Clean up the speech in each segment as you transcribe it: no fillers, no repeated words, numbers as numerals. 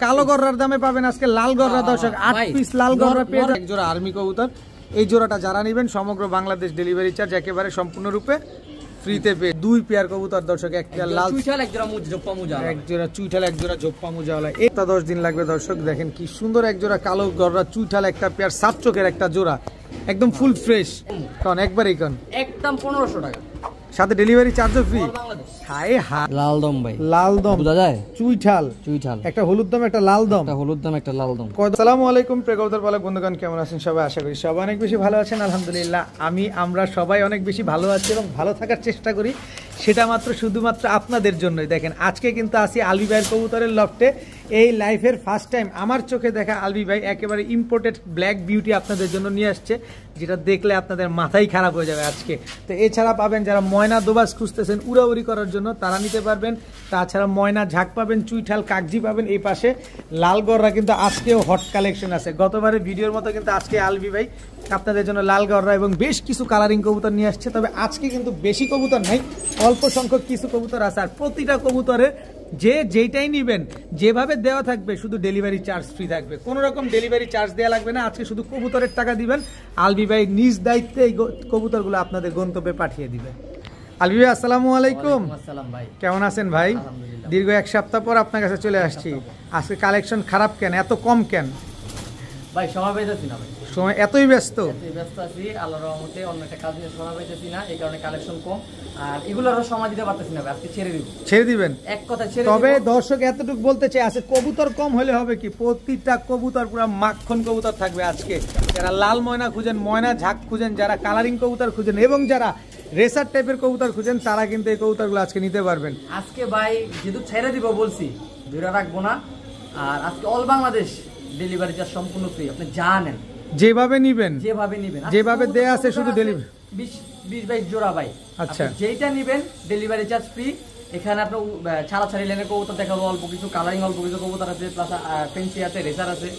কালো গররার দামে পাবেন আজকে লাল গররা দর্শক 8 পিস লাল গররা পেয়ে এক জোড়া আর্মি কবুতর। এই জোড়াটা যারা নেবেন সমগ্র বাংলাদেশ ডেলিভারি চার্জ একেবারে সম্পূর্ণরূপে ফ্রিতে পেয়ে। 2 পেয়ার কবুতর দর্শক, এক পেয়ার লাল চুইঠাল, এক জোড়া জোপ্পা মুজা, এক জোড়া চুইঠাল, এক জোড়া জোপ্পা মুজাওয়ালা। এটা 10 দিন লাগবে দর্শক। দেখেন কি সুন্দর এক জোড়া কালো গররা চুইঠাল, একটা পেয়ার সাপ চোখের একটা জোড়া, একদম ফুল ফ্রেশ। কোন একবারই কোন একদম 1500 টাকা, সাথে ডেলিভারি চার্জও ফ্রি। হায় হা লাল দম ভাই, লাল দম বুঝা যায়, চুইঠাল চুইঠাল, একটা হলুদ দম, একটা লাল দম, একটা হলুদ দম, একটা লাল দম। আসসালামু আলাইকুম প্রেক্ষকদের পালক বন্ধুগণ, কেমন আছেন সবাই? আশা করি সবাই অনেক বেশি ভালো আছেন। আলহামদুলিল্লাহ আমরা সবাই অনেক বেশি ভালো আছি এবং ভালো থাকার চেষ্টা করি, সেটা শুধুমাত্র আপনাদের জন্যই। দেখেন আজকে কিন্তু আসি আলবি ভাইয়ের কবুতরের লফটে। এই লাইফের ফার্স্ট টাইম আমার চোখে দেখা আলবি ভাই একেবারে ইম্পোর্টেড ব্ল্যাক বিউটি আপনাদের জন্য নিয়ে আসছে, যেটা দেখলে আপনাদের মাথাই খারাপ হয়ে যাবে আজকে। তো এছাড়া পাবেন যারা ময়না দোবাস খুঁজতেছেন উড়াউড়ি করার জন্য, তারা নিতে পারবেন। তাছাড়া ময়না ঝাঁক পাবেন, চুইঠাল কাগজি পাবেন। এই পাশে লাল গররা কিন্তু আজকেও হট কালেকশন আছে। গতবারের ভিডিওর মতো কিন্তু আজকে আলবি ভাই আপনাদের জন্য লাল গররা এবং বেশ কিছু কালারিং কবুতর নিয়ে আসছে। তবে আজকে কিন্তু বেশি কবুতর নাই, অল্প সংখ্যক কিছু কবুতর আছে। আর প্রতিটা কবুতরে যেইটাই নিবেন যেভাবে দেওয়া থাকবে, শুধু ডেলিভারি চার্জ ফ্রি থাকবে, কোনো রকম ডেলিভারি চার্জ দেওয়া লাগবে না। আজকে শুধু কবুতরের টাকা দিবেন, আলবি ভাই নিজ দায়িত্বে এই কবুতরগুলো আপনাদের গন্তব্যে পাঠিয়ে দিবে। আলবি ভাই আসসালামু আলাইকুম। আসসালাম ভাই, কেমন আছেন ভাই? দীর্ঘ 1 সপ্তাহ পর আপনার কাছে চলে আসছি। আজকে কালেকশন খারাপ কেন, এত কম কেন ভাই? সময় পাইতেছি না ভাই, সময় এতই ব্যস্ত আছি আল্লাহর রহমতে, অন্য একটা কাজ নিয়ে সময় পাইতেছি না, এই কারণে কালেকশন কম। আর এগুলোরও সময় দিতে পারতেছি না, আজকে ছেড়ে দিবেন এক কথা ছেড়ে। তবে দর্শক এতটুকু বলতে চাই, আছে কবুতর কম হলে হবে কি, প্রতিটা কবুতর পুরো মাখন কবুতর থাকবে আজকে। যারা লাল ময়না খুঁজেন, ময়না ঝাঁক খুঁজেন, যারা কালারিং কবুতর খুঁজেন এবং যারা রেসার টাইপের কবুতর খুঁজেন, তারা কিন্তু এই কবুতরগুলো আজকে নিতে পারবেন। আজকে ভাই যেহেতু ছেড়ে দিব বলছি, ধরে রাখবো না। আর আজকে অল বাংলাদেশ ডেলিভারি চার্জ সম্পূর্ণ ফ্রি, আপনি জানেন যেভাবে নিবেন যেভাবে দেয়া আছে, শুধু ডেলিভারি 20 বাইশ জোড়া ভাই। আচ্ছা, যেটা নিবেন ডেলিভারি চার্জ ফ্রি। এখানে আপনার ছাড়াছাড়ি লেনের কবুতর দেখাবো, অল্প কিছু কালারিং, অল্প কিছু কবুতর আছে, প্লাস ফেন্সি আছে, রেসার আছে,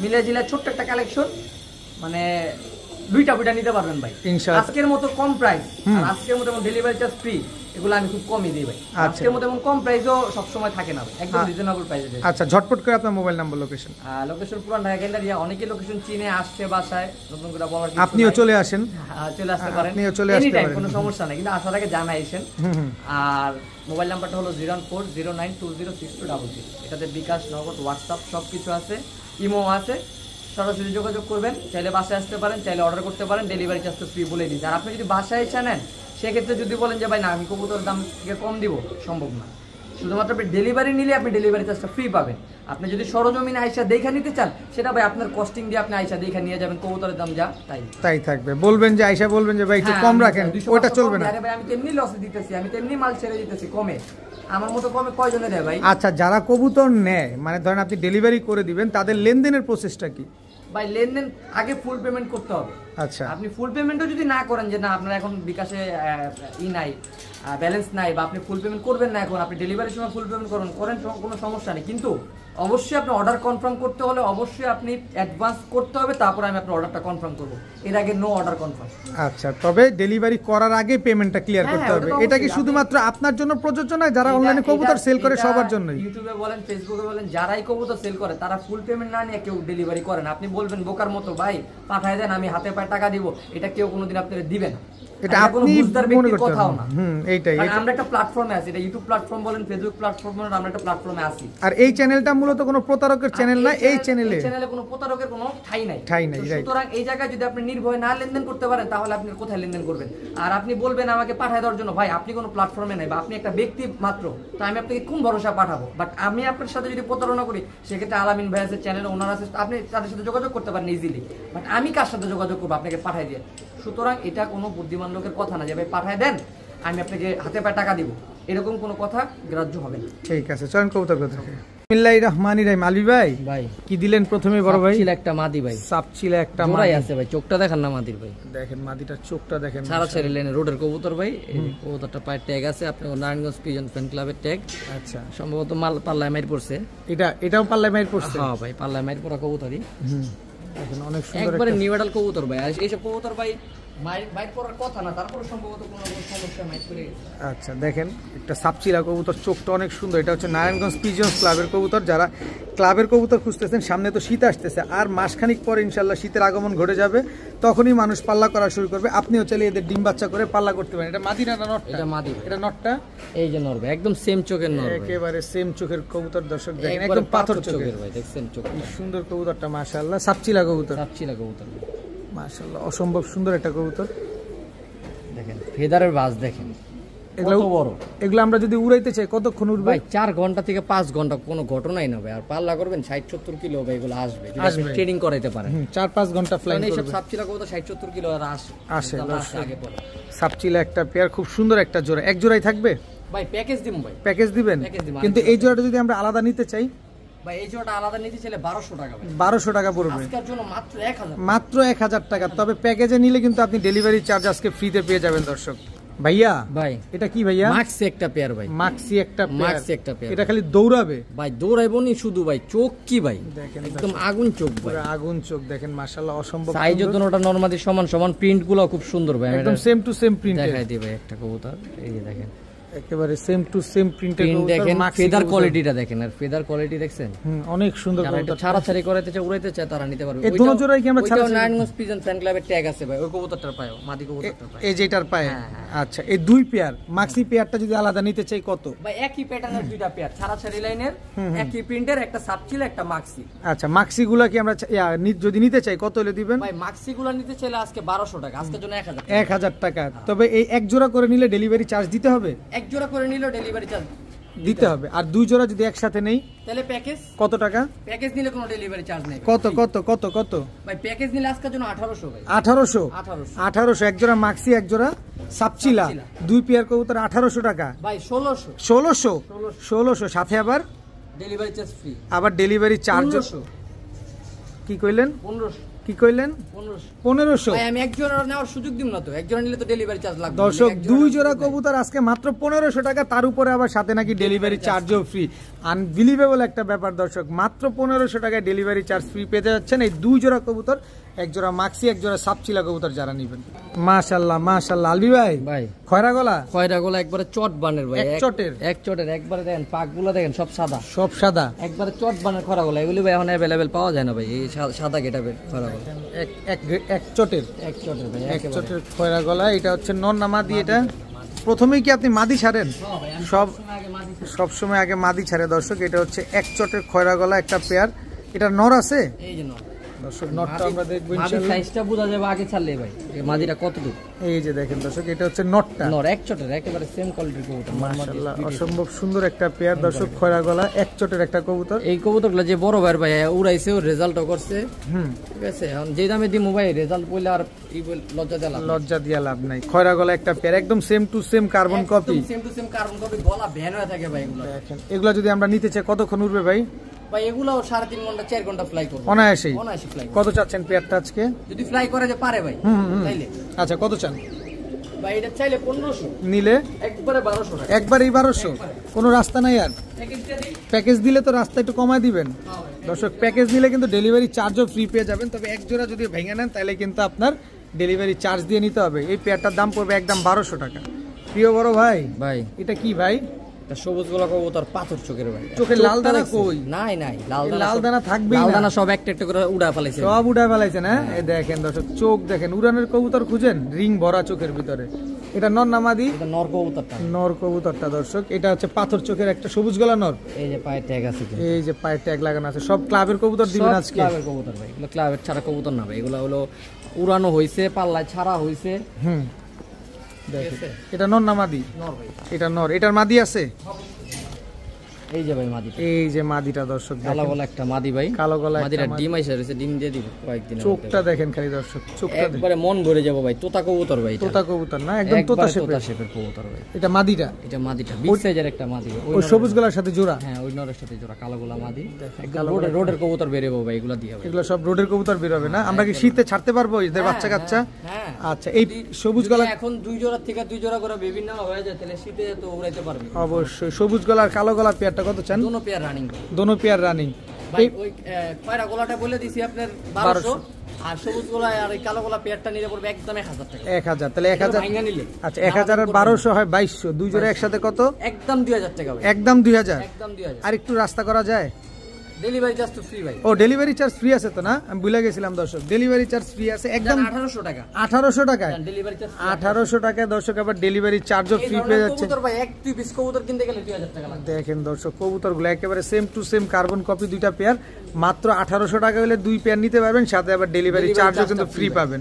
মিলে জিলে ছোট্ট একটা কালেকশন। মানে দুইটা নিতে পারবেন ভাই আজকের মতো কম প্রাইস। আর আজকের মতো ডেলিভারি চার্জ ফ্রি, এগুলো আমি খুব কমই দিই ভাই। আজকের মতো এমন কম প্রাইসও সবসময় থাকে না, একদম রিজনেবল প্রাইসে। আচ্ছা, ঝটপট করে আপনার মোবাইল নাম্বার, লোকেশন। পুরান ঢাকা গ্যালারিয়া, অনেকে লোকেশন চিনে আসছে বাসায়, নতুন করে বলার কিছু আপনিও চলে আসেন, চলে আসতে পারেন, আপনিও চলে আসতে পারেন, কোনো সমস্যা নাই, কিন্তু আসার আগে জানাইছেন। আর মোবাইল নাম্বারটা হলো 01409206200। এটাতে বিকাশ, নগদ, হোয়াটসঅ্যাপ সবকিছু আছে, ইমো আছে। সরাসরি যোগাযোগ করবেন, চাইলে বাসায় আসতে পারেন, চাইলে অর্ডার করতে পারেন, ডেলিভারি চার্জ তো ফ্রি বলে দিচ্ছি। আর আপনি যদি বাসায় এসে নেন, সেক্ষেত্রে যদি বলেন যে ভাই না আমি কবুতরের দাম থেকে কম দিব, সম্ভব না। শুধুমাত্র আপনি ডেলিভারি নিলে আপনি ডেলিভারি চার্জটা ফ্রি পাবেন। আপনি যদি সরজমিনে আইসা দেখা নিতে চান, সেটা ভাই আপনার কস্টিং দিয়ে আপনি আইসা দেখা নিয়ে যাবেন, কবুতরের দাম যা তাই থাকবে। বলবেন যে আইসা বলবেন যে ভাই একটু কম রাখেন, ওটা চলবে না। আরে ভাই আমি তেমনি লসে দিতেছি, আমি তেমনি মাল ছেড়ে দিতেছি কমে, আমার মতো কমে কয়জনে দেয় ভাই? আচ্ছা, যারা কবুতর নেয়, মানে ধরেন আপনি ডেলিভারি করে দিবেন, তাদের লেনদেনের প্রসেসটা কি ভাই? লেনদেন আগে ফুল পেমেন্ট করতে হবে। আচ্ছা, আপনি ফুল পেমেন্টও যদি না করেন, যে না আপনার এখন বিকাশে নাই, ব্যালেন্স নাই, বা আপনি ফুল পেমেন্ট করবেন না, এখন আপনি ডেলিভারির সময় ফুল পেমেন্ট করেন, কোনো সমস্যা নেই। কিন্তু অবশ্যই আপনি অর্ডার কনফার্ম করতে হলে অবশ্যই আপনি অ্যাডভান্স করতে হবে, তারপরে আমি আপনার অর্ডারটা কনফার্ম করব। এর আগে নো অর্ডার কনফার্ম। আচ্ছা, তবে ডেলিভারি করার আগে পেমেন্টটা ক্লিয়ার করতে হবে। এটা কি শুধুমাত্র আপনার জন্য প্রযোজ্য নয়, যারা অনলাইনে কবুতর সেল করে সবার জন্যই? ইউটিউবে বলেন, ফেসবুকে বলেন, যারাই কবুতর সেল করে তারা ফুল পেমেন্ট না নিয়ে কেউ ডেলিভারি করে না। আপনি বলবেন বোকার মতো ভাই পাঠায় দেন, আমি হাতে পায়ে টাকা দিব, এটা কেউ কোনোদিন আপনাদের দিবে না। এটা আপনি মনে করতে হবে। এইটাই, আমরা একটা প্ল্যাটফর্মে আছি, এটা ইউটিউব প্ল্যাটফর্ম বলেন, ফেসবুক প্ল্যাটফর্ম বলেন, আমরা একটা প্ল্যাটফর্মে আছি। আর এই চ্যানেলটা মূলত কোনো প্রতারকের চ্যানেল না, এই চ্যানেলে কোনো প্রতারকের কোনো ঠাই নাই। সুতরাং এই জায়গায় যদি আপনি নির্ভয় না লেনদেন করতে পারেন, তাহলে আপনি কোথায় লেনদেন করবেন? আর আপনি বলবেন আমাকে পাঠায় দেওয়ার জন্য, ভাই আপনি কোনো প্ল্যাটফর্মে নাই, বা আপনি একটা ব্যক্তি মাত্র, তো আমি আপনাকে কোন ভরসা পাঠাবো? বাট আমি আপনার সাথে যদি প্রতারণা করি, সেক্ষেত্রে আলামিন ভাই আছে, চ্যানেল ওনার আছে, আপনি তাদের সাথে যোগাযোগ করতে পারেন ইজিলি। বাট আমি কার সাথে যোগাযোগ করবো আপনাকে পাঠাই দিয়ে? সুতরাং এটা কোনো বুদ্ধিমান লোকের কথা না যে ভাই পাঠায় দেন আমি আপনাকে হাতে পায়ে টাকা দিব, এরকম কোনো কথা গ্রাহ্য হবে না। ঠিক আছে, চয়ন কবুতর কথা। বিসমিল্লাহির রহমানির রহিম। আলবি ভাই কি দিলেন প্রথমে? বড় ভাই একটা মাদি ভাই, সাপচিলা একটা মাদি আছে ভাই, চোখটা দেখেন না মাদির ভাই, দেখেন মাদিটার চোখটা দেখেন, সারা ছেড়ে লেনে রোডের কবুতর ভাই। কবুতরটা পায়ের ট্যাগ আছে, আপনি নারায়ণগঞ্জ পিজন ফ্যান ক্লাবের ট্যাগ। আচ্ছা, সম্ভবত মাল পাল্লায় মাইর পড়ছে, এটাও পাল্লায় মাইর পড়ছে। হ্যাঁ ভাই, পাল্লায় মাইর পড়া কবুতরই। দেখেন অনেক সুন্দর, একবারে নিউ অ্যাডাল কবুতর ভাই। আর এইসব কবুতর ভাই বাইক করার কথা না, তারপরে সম্ভবত কোনো সমস্যা নাই করে। আচ্ছা দেখেন একটা সাপচিলা কবুতর, চোখটা অনেক সুন্দর। এটা হচ্ছে নারায়ণগঞ্জ পিজিয়ন্স ক্লাবের কবুতর। যারা ক্লাবের কবুতর খুঁজতেছেন, সামনে তো শীত আসতেছে, আর মাসখানিক পরে ইনশাল্লাহ শীতের আগমন ঘটে যাবে, তখনই মানুষ পাল্লা করা শুরু করবে। আপনিও চাইলে এদের ডিম বাচ্চা করে পাল্লা করতে পারেন। এটা মাদি না নটটা? এটা মাদি। এটা নটটা? এই যে নরবে একদম সেম চোখের নর, একেবারে সেম চোখের কবুতর। দর্শক দেখেন একদম পাথর চোখের ভাই, দেখছেন চোখ কি সুন্দর কবুতরটা, মাশাআল্লাহ। সাপচিলা কবুতর, সাপচিলা কবুতর মাশাআল্লাহ, অসম্ভব সুন্দর একটা কবুতর। দেখেন ফেদারের বাজ দেখেন এগুলো বড়। এগুলো আমরা যদি উড়াইতে চাই কতক্ষণ উড়বে ভাই? 4 ঘন্টা থেকে 5 ঘন্টা, কোনো ঘটনাই না ভাই। আর পাল্লা করবেন 60-70 কিলো ভাই, এগুলো আসবে যদি আপনি ট্রেনিং করাইতে পারেন। 4-5 ঘন্টা ফ্লাই করবে। এই সব সাপচিলা কবুতর 60-70 কিলো আর আসে আগে পরে। সাপচিলা একটা পেয়ার, খুব সুন্দর একটা জোড়া। এক জোড়াই থাকবে ভাই? প্যাকেজ দিম ভাই। প্যাকেজ দিবেন? কিন্তু এই জোড়াটা যদি আমরা আলাদা নিতে চাই ভাই, এই জোড়াটা আলাদা নিতে চাইলে 1200 টাকা ভাই। 1200 টাকা পড়বে আজকের জন্য মাত্র 1000, মাত্র 1000 টাকা। তবে প্যাকেজে নিলে কিন্তু আপনি ডেলিভারি চার্জ আজকে ফ্রিতে পেয়ে যাবেন। দর্শক ভাইয়া, ভাই এটা কি ভাইয়া? মাক্সি একটা পেয়ার ভাই, মাক্সি একটা মাক্সি একটা পেয়ার। এটা খালি দৌড়াবে ভাই? দৌড়াইবনি শুধু ভাই, চোখ কি ভাই দেখেন, একদম আগুন চোখ ভাই, পুরো আগুন চোখ। দেখেন মাশাআল্লাহ, অসম্ভব সাইজের জন্য ওটা নরমালি সমান সমান, প্রিন্ট গুলো খুব সুন্দর ভাই, একদম সেম টু সেম প্রিন্ট। দেখাই দিই ভাই একটা কবুতর, এই যে দেখেন একেবারে সেম টু সেম প্রিন্টের কবুতর। দেখেন ফেদার কোয়ালিটিটা দেখেন, আর ফেদার কোয়ালিটি দেখছেন অনেক সুন্দর কবুতর। ছাড়াছাড়ি করাতে চায়, উড়াইতে চায়, তারা নিতে পারবে। এই দুটো জোড়াই কি আমরা ছাড়াছাড়ি? নারায়ণগঞ্জ পিজন ফ্যান ক্লাবের ট্যাগ আছে ভাই, ওই কবুতরটার পায়, মাদি কবুতরটার পায়, এই যেটার পায়। আচ্ছা, এই দুই পেয়ার মাক্সি পেয়ারটা যদি আলাদা নিতে চাই কত ভাই? একই প্যাটার্নের দুইটা পেয়ার, ছাড়াছাড়ি লাইনের, একই প্রিন্টের, একটা সাপচিলা একটা মাক্সি। আচ্ছা, মাক্সি গুলা কি আমরা যদি নিতে চাই কত হলে দিবেন ভাই? মাক্সি গুলা নিতে চাইলে আজকে 1200 টাকা, আজকের জন্য 1000 টাকা। তবে এই এক জোড়া করে নিলে ডেলিভারি চার্জ দিতে হবে? এক জোড়া করে নিলে ডেলিভারি চার্জ দিতে হবে। আর দুই জোড়া যদি একসাথে নেই তাহলে প্যাকেজ কত টাকা? প্যাকেজ নিলে কোনো ডেলিভারি চার্জ নেই। কত কত কত কত ভাই? প্যাকেজ নিলে আজকের জন্য 1800 ভাই। 1800 এক জোড়া মাক্সি, এক জোড়া সাপচিলা, দুই পেয়ার কবুতর 1800 টাকা ভাই। 1600 সাথে আবার ডেলিভারি চার্জ ফ্রি, আবার ডেলিভারি চার্জ। কি কইলেন? 1500। কি কইলেন? 1500। ভাই আমি এক জোড়া নেওয়ার সুযোগ দিম না তো, এক জোড়া নিলে তো ডেলিভারি চার্জ লাগবে। দর্শক, দুই জোড়া কবুতর আজকে মাত্র 1500 টাকা, তার উপরে আবার সাথে নাকি ডেলিভারি চার্জও ফ্রি। আনবিলিভেবল একটা ব্যাপার দর্শক, মাত্র 1500 টাকায় ডেলিভারি চার্জ ফ্রি পেতে যাচ্ছেন এই দুই জোড়া কবুতর, এক জোড়া মাক্সি, এক জোড়া সাপচিলা কবুতর যারা নেবেন। মাশাআল্লাহ মাশাআল্লাহ। আলবি ভাই, খয়রা গলা একবারে চট বানের ভাই, এক চটের একবারে দেখেন, পাকগুলো দেখেন সব সাদা, একবারে চট বানের খয়রা গলা। এগুলি ভাই এখন अवेलेबल পাওয়া যায় না ভাই, এই সাদা গেটাবের খয়রা গলা। এক চটের ভাই, এক চটের খয়রা গলা। এটা হচ্ছে নর না মাদি? এটা প্রথমেই কি আপনি মাদি ছাড়েন? সব সময় আগে মাদি ছাড়ে দর্শক। এটা হচ্ছে এক চটের খয়রা গলা একটা পেয়ার। এটা নর আছে? এই যে নর দর্শক, নটটা আমরা দেখব ইনশাআল্লাহ। মাদি সাইজটা বোঝা যাবে আগে ছাড়লে ভাই, এই মাদিটা কতটুকু। এই যে দেখেন দর্শক, এটা হচ্ছে নটটা, নর এক চটের একেবারে সেম কোয়ালিটির কবুতর। মাশাআল্লাহ, অসম্ভব সুন্দর একটা পেয়ার দর্শক, খয়রা গলা এক চটের একটা কবুতর। এই কবুতরগুলো যে বড় ভাই ভাই উড়াইছে, ও রেজাল্টও করছে, ঠিক আছে। এখন যে দামে দিমু ভাই, রেজাল্ট পড়লে আর লজ্জা দিয়া লাভ নাই। খয়রা গলা একটা পেয়ার, একদম same to same carbon copy, গলা ভ্যান হয়ে থাকে ভাই। এগুলো দেখেন, এগুলো যদি আমরা নিতে চাই কতক্ষণ উঠবে ভাই? ভাই এগুলো 3.5 ঘন্টা 4 ঘন্টা ফ্লাই করবে অনায়াসেই। ফ্লাই। কত চাচ্ছেন পেয়ারটা আজকে? যদি ফ্লাই করে যে পারে ভাই তাইলে। আচ্ছা, কত চান ভাই? এটা চাইলে 1500, নিলে একবারে 1200 টাকা। একবারেই 1200? কোনো রাস্তা নাই আর? প্যাকেজ দিলে তো রাস্তা একটু কমায় দিবেন দর্শক। প্যাকেজ নিলে কিন্তু ডেলিভারি চার্জও ফ্রি পেয়ে যাবেন। তবে এক জোড়া যদি ভেঙে নেন তাহলে কিন্তু আপনার ডেলিভারি চার্জ দিয়ে নিতে হবে। এই পেয়ারটার দাম পড়বে একদম 1200 টাকা। প্রিয় বড় ভাই, এটা কি ভাই? সবুজ গলা কবুতর, পাথর চোখের ভাই। চোখের লাল দানা কই? নাই লাল দানা থাকবে, লাল দানা সব একটা একটা করে উড়া ফেলাইছে, সব উড়া ফেলাইছে না? এই দেখেন দর্শক, চোখ দেখেন, উড়ানের কবুতর খুঁজেন, রিং ভরা চোখের ভিতরে। এটা নর না মাদি? এটা নর কবুতরটা দর্শক। এটা হচ্ছে পাথর চোখের একটা সবুজ গলা নর। এই যে পায়ে ট্যাগ আছে, এই যে পায়ে ট্যাগ লাগানো আছে। সব ক্লাবের কবুতর দিবেন আজকে? ক্লাবের কবুতর ভাই, এগুলো ক্লাবের ছাড়া কবুতর না ভাই, এগুলো হলো উড়ানো হইছে, পাল্লায় ছাড়া হইছে। এটা নর না মাদি? নর ভাই। এটা নর। এটার মাদি আছে? এই যে ভাই মাদি, এই যে মাদিটা দর্শক, কালো গলা একটা মাদি ভাই, কালো গলা মাদিটা ডিম আইছে, ডিম দিয়ে দিব কয়েকদিন। চোখটা দেখেন খালি দর্শক, চোখটা একবারে মন ভরে যাব ভাই। তোতা কবুতর ভাই, তোতা কবুতর না, একদম তোতা শেপের কবুতর ভাই। এটা মাদিটা? এটা মাদিটা, বিগ সাইজের একটা মাদি, ওই সবুজ গলার সাথে জোড়া। হ্যাঁ, ওই নরের সাথে জোড়া, কালো গলা মাদি। একদম রোডের কবুতর বের হবে ভাই, এগুলা দিয়ে। এগুলা সব রোডের কবুতর বের হবে না? আমরা কি শীতে ছাড়তে পারবো এদের বাচ্চা কাচ্চা? হ্যাঁ। আচ্ছা, এই সবুজ গলা এখন 2 জোড়া থেকে 2 জোড়া করে বিভিন্ন হয়ে যায়, তাহলে শীতে তো উড়াইতে পারবে অবশ্যই। সবুজ গলার কালো গলা পেয়ারটা কত চান? দোনো পেয়ার রানিং। ভাই ওই খয়রা গলাটা বলে দিছি আপনার 1200, আর সবুজ গলা আর এই কালো গলা পেয়ারটা নিলে পড়বে একদম 1000 টাকা। 1000, তাহলে 1000 ভাঙা নিলে আচ্ছা 1000 আর 1200 হয় 2200, দুই জোড়া একসাথে কত? একদম 2000 টাকা ভাই, একদম 2000। একদম 2000। আর একটু রাস্তা করা যায়? ডেলিভারি চার্জ তো ফ্রি ভাই। ও ডেলিভারি চার্জ ফ্রি আছে তো না, আমি ভুলে গেছিলাম দর্শক, ডেলিভারি চার্জ ফ্রি আছে একদম 1800 টাকা। 1800 টাকায় ডেলিভারি চার্জ 1800 টাকায় দর্শক, আবার ডেলিভারি চার্জও ফ্রি পেয়ে যাচ্ছে। কবুতর ভাই এক দুই পিস কবুতর কিনতে গেলে 2000 টাকা লাগে। দেখেন দর্শক, কবুতরগুলো একেবারে same to same carbon copy, দুইটা পেয়ার মাত্র 1800 টাকা হলে দুই পেয়ার নিতে পারবেন, সাথে আবার ডেলিভারি চার্জও কিন্তু ফ্রি পাবেন।